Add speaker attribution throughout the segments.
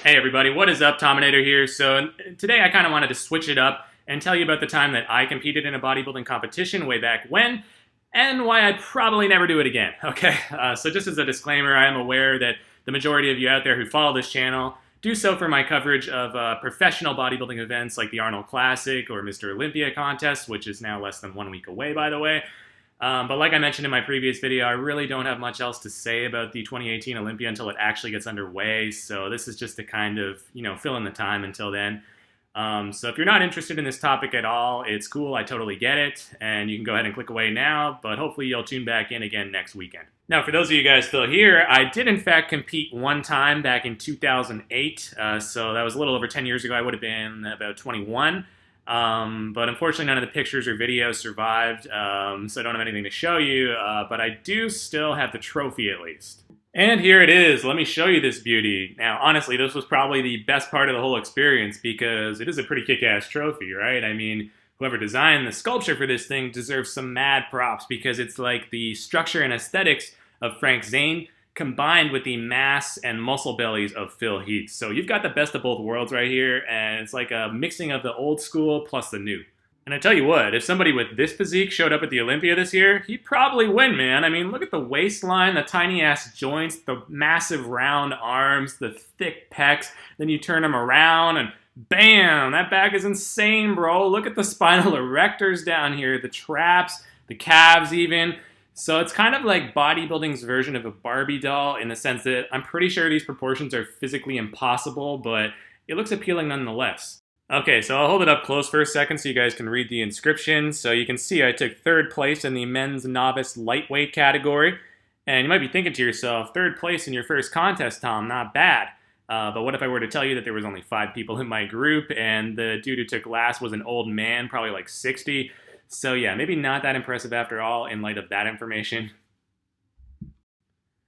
Speaker 1: Hey everybody, what is up? Tominator here. So today I kind of wanted to switch it up and tell you about the time that I competed in a bodybuilding competition way back when and why I'd probably never do it again. Okay, so just as a disclaimer, I am aware that the majority of you out there who follow this channel do so for my coverage of professional bodybuilding events like the Arnold Classic or Mr. Olympia contest, which is now less than 1 week away, by the way. But like I mentioned in my previous video, I really don't have much else to say about the 2018 Olympia until it actually gets underway. So this is just to kind of, fill in the time until then. So if you're not interested in this topic at all, it's cool. I totally get it. And you can go ahead and click away now, but hopefully you'll tune back in again next weekend. Now, for those of you guys still here, I did in fact compete one time back in 2008. So that was a little over 10 years ago. I would have been about 21. But unfortunately none of the pictures or videos survived, so I don't have anything to show you, but I do still have the trophy at least. And here it is. Let me show you this beauty. Now, honestly, this was probably the best part of the whole experience because it is a pretty kick-ass trophy, right? I mean, whoever designed the sculpture for this thing deserves some mad props because it's like the structure and aesthetics of Frank Zane combined with the mass and muscle bellies of Phil Heath. So you've got the best of both worlds right here, and it's like a mixing of the old school plus the new. And I tell you what, if somebody with this physique showed up at the Olympia this year, he'd probably win, man. I mean, look at the waistline, the tiny-ass joints, the massive round arms, the thick pecs. Then you turn them around and bam, that back is insane, bro. Look at the spinal erectors down here, the traps, the calves even. So it's kind of like bodybuilding's version of a Barbie doll in the sense that I'm pretty sure these proportions are physically impossible, but it looks appealing nonetheless. Okay, so I'll hold it up close for a second so you guys can read the inscription. So you can see I took third place in the men's novice lightweight category. And you might be thinking to yourself, third place in your first contest, Tom, not bad. But what if I were to tell you that there was only 5 people in my group and the dude who took last was an old man, probably like 60? So yeah, maybe not that impressive after all in light of that information.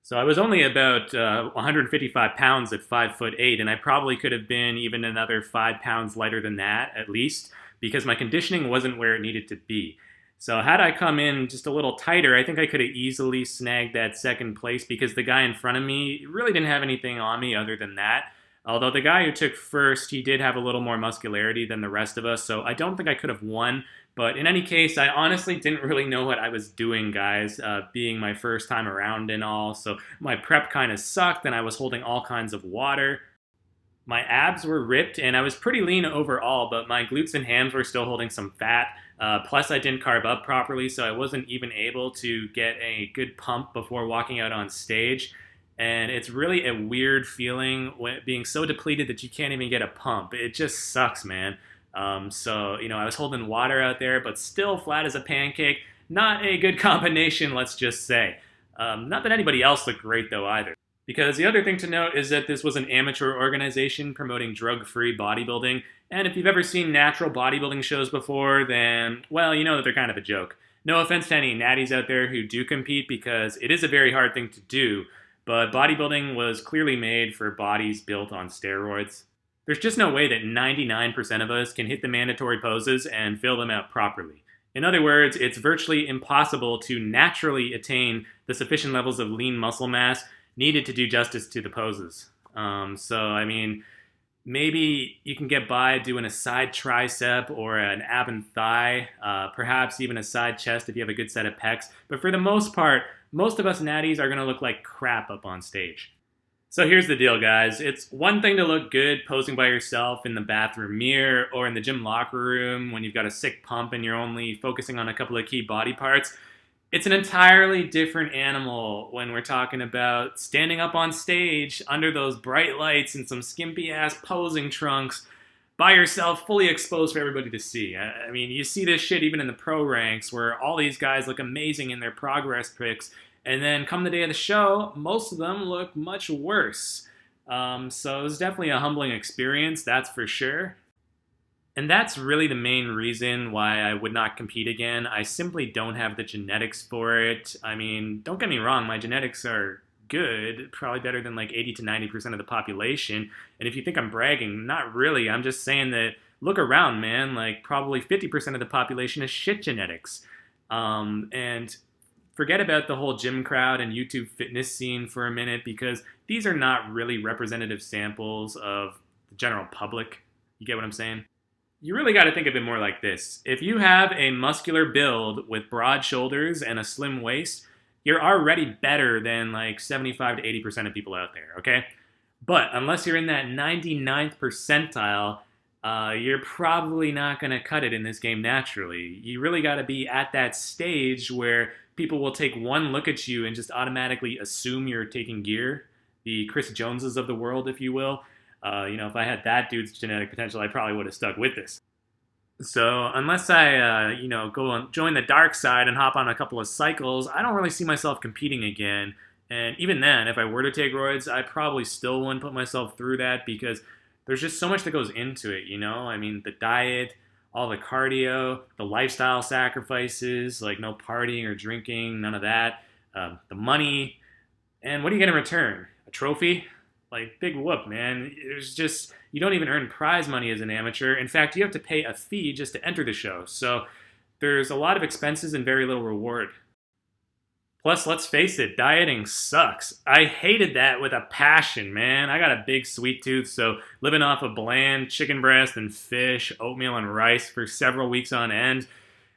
Speaker 1: So I was only about 155 pounds at 5'8", and I probably could have been even another 5 pounds lighter than that at least, because my conditioning wasn't where it needed to be. So had I come in just a little tighter, I think I could have easily snagged that second place because the guy in front of me really didn't have anything on me other than that. Although the guy who took first, he did have a little more muscularity than the rest of us, so I don't think I could have won. But in any case, I honestly didn't really know what I was doing, guys, being my first time around and all. So my prep kind of sucked, and I was holding all kinds of water. My abs were ripped, and I was pretty lean overall, but my glutes and hams were still holding some fat. Plus, I didn't carb up properly, so I wasn't even able to get a good pump before walking out on stage. And it's really a weird feeling being so depleted that you can't even get a pump. It just sucks, man. So, I was holding water out there, but still flat as a pancake. Not a good combination, let's just say. Not that anybody else looked great, though, either. Because the other thing to note is that this was an amateur organization promoting drug-free bodybuilding. And if you've ever seen natural bodybuilding shows before, then, well, you know that they're kind of a joke. No offense to any natties out there who do compete, because it is a very hard thing to do. But bodybuilding was clearly made for bodies built on steroids. There's just no way that 99% of us can hit the mandatory poses and fill them out properly. In other words, it's virtually impossible to naturally attain the sufficient levels of lean muscle mass needed to do justice to the poses. Maybe you can get by doing a side tricep or an ab and thigh, perhaps even a side chest if you have a good set of pecs. But for the most part, most of us natties are going to look like crap up on stage. So here's the deal, guys. It's one thing to look good posing by yourself in the bathroom mirror or in the gym locker room when you've got a sick pump and you're only focusing on a couple of key body parts. It's an entirely different animal when we're talking about standing up on stage under those bright lights and some skimpy-ass posing trunks by yourself, fully exposed for everybody to see. I mean, you see this shit even in the pro ranks where all these guys look amazing in their progress pics, and then come the day of the show, most of them look much worse. So it was definitely a humbling experience, that's for sure. And that's really the main reason why I would not compete again. I simply don't have the genetics for it. I mean, don't get me wrong, my genetics are good, probably better than like 80 to 90% of the population. And if you think I'm bragging, not really. I'm just saying that look around, man. Like probably 50% of the population is shit genetics. And forget about the whole gym crowd and YouTube fitness scene for a minute, because these are not really representative samples of the general public. You get what I'm saying? You really got to think of it more like this. If you have a muscular build with broad shoulders and a slim waist, you're already better than like 75 to 80% of people out there, okay? But unless you're in that 99th percentile, you're probably not going to cut it in this game naturally. You really got to be at that stage where people will take one look at you and just automatically assume you're taking gear. The Chris Joneses of the world, if you will. If I had that dude's genetic potential, I probably would have stuck with this. So unless I, go and join the dark side and hop on a couple of cycles, I don't really see myself competing again. And even then, if I were to take roids, I probably still wouldn't put myself through that because there's just so much that goes into it, I mean, the diet, all the cardio, the lifestyle sacrifices, like no partying or drinking, none of that, the money, and what do you get in return? A trophy? Like, big whoop, man. There's just, you don't even earn prize money as an amateur. In fact, you have to pay a fee just to enter the show. So there's a lot of expenses and very little reward. Plus, let's face it, dieting sucks. I hated that with a passion, man. I got a big sweet tooth, so living off of bland chicken breast and fish, oatmeal and rice for several weeks on end,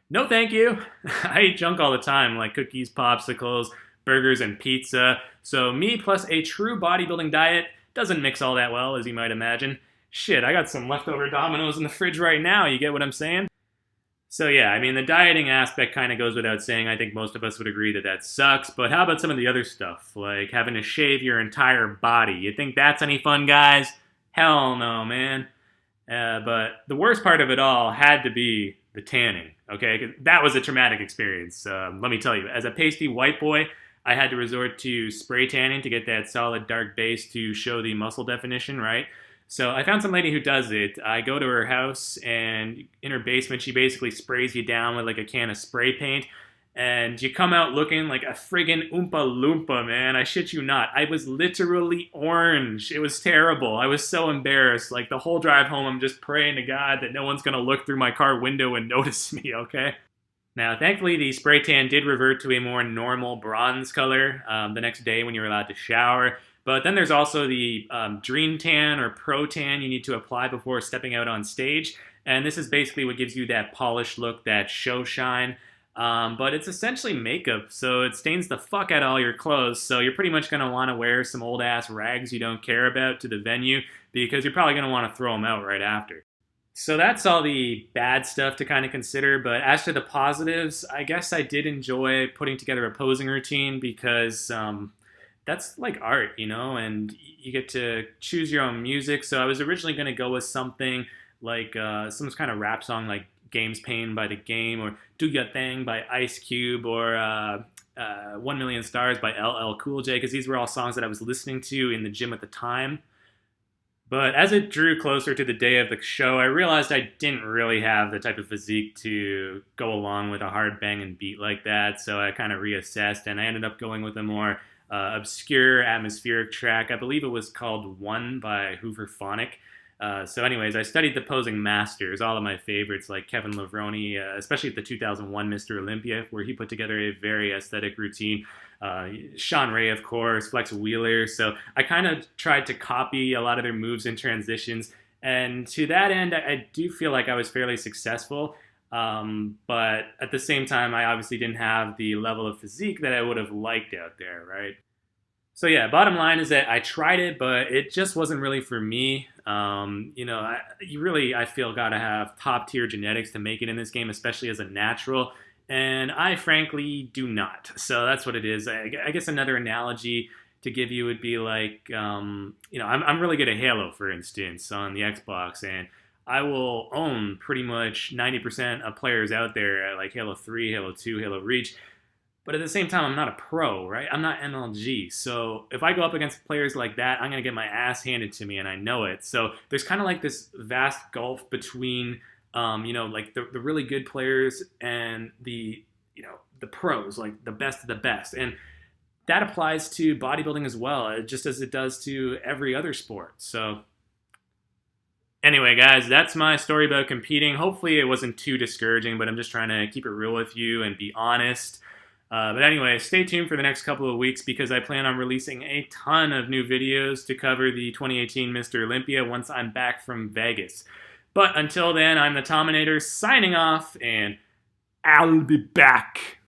Speaker 1: no thank you. I eat junk all the time, like cookies, popsicles, burgers, and pizza. So me plus a true bodybuilding diet doesn't mix all that well, as you might imagine. Shit, I got some leftover Dominoes in the fridge right now, you get what I'm saying? So yeah, I mean, the dieting aspect kind of goes without saying. I think most of us would agree that that sucks. But how about some of the other stuff, like having to shave your entire body? You think that's any fun, guys? Hell no, man. But the worst part of it all had to be the tanning, okay? 'Cause that was a traumatic experience, let me tell you. As a pasty white boy, I had to resort to spray tanning to get that solid dark base to show the muscle definition, right? So I found some lady who does it. I go to her house, and in her basement, she basically sprays you down with like a can of spray paint, and you come out looking like a friggin' Oompa Loompa, man. I shit you not. I was literally orange. It was terrible. I was so embarrassed. Like, the whole drive home, I'm just praying to God that no one's gonna look through my car window and notice me, okay? Now, thankfully, the spray tan did revert to a more normal bronze color the next day when you were allowed to shower. But then there's also the Dream Tan or Pro Tan you need to apply before stepping out on stage. And this is basically what gives you that polished look, that show shine. But it's essentially makeup, so it stains the fuck out of all your clothes. So you're pretty much going to want to wear some old-ass rags you don't care about to the venue because you're probably going to want to throw them out right after. So that's all the bad stuff to kind of consider. But as to the positives, I guess I did enjoy putting together a posing routine because that's like art, and you get to choose your own music. So I was originally going to go with something like some kind of rap song like Game's Pain by The Game, or Do Ya Thing by Ice Cube, or 1 Million Stars by LL Cool J, because these were all songs that I was listening to in the gym at the time. But as it drew closer to the day of the show, I realized I didn't really have the type of physique to go along with a hard banging beat like that, so I kind of reassessed, and I ended up going with a more obscure atmospheric track. I believe it was called One by Hoover Phonic. So anyways, I studied the posing masters, all of my favorites like Kevin Levrone, especially at the 2001 Mr. Olympia, where he put together a very aesthetic routine. Sean Ray, of course, Flex Wheeler. So I kind of tried to copy a lot of their moves and transitions. And to that end, I do feel like I was fairly successful. But at the same time, I obviously didn't have the level of physique that I would have liked out there, right? So yeah, bottom line is that I tried it, but it just wasn't really for me. I feel gotta have top tier genetics to make it in this game, especially as a natural. And I frankly do not. So that's what it is. I guess another analogy to give you would be like, I'm really good at Halo, for instance, on the Xbox, and I will own pretty much 90% of players out there at like Halo 3, Halo 2, Halo Reach. But at the same time, I'm not a pro, right? I'm not MLG. So if I go up against players like that, I'm going to get my ass handed to me, and I know it. So there's kind of like this vast gulf between, like the really good players and the pros, like the best of the best. And that applies to bodybuilding as well, just as it does to every other sport. So anyway, guys, that's my story about competing. Hopefully it wasn't too discouraging, but I'm just trying to keep it real with you and be honest. But anyway, stay tuned for the next couple of weeks because I plan on releasing a ton of new videos to cover the 2018 Mr. Olympia once I'm back from Vegas. But until then, I'm the Tominator signing off, and I'll be back.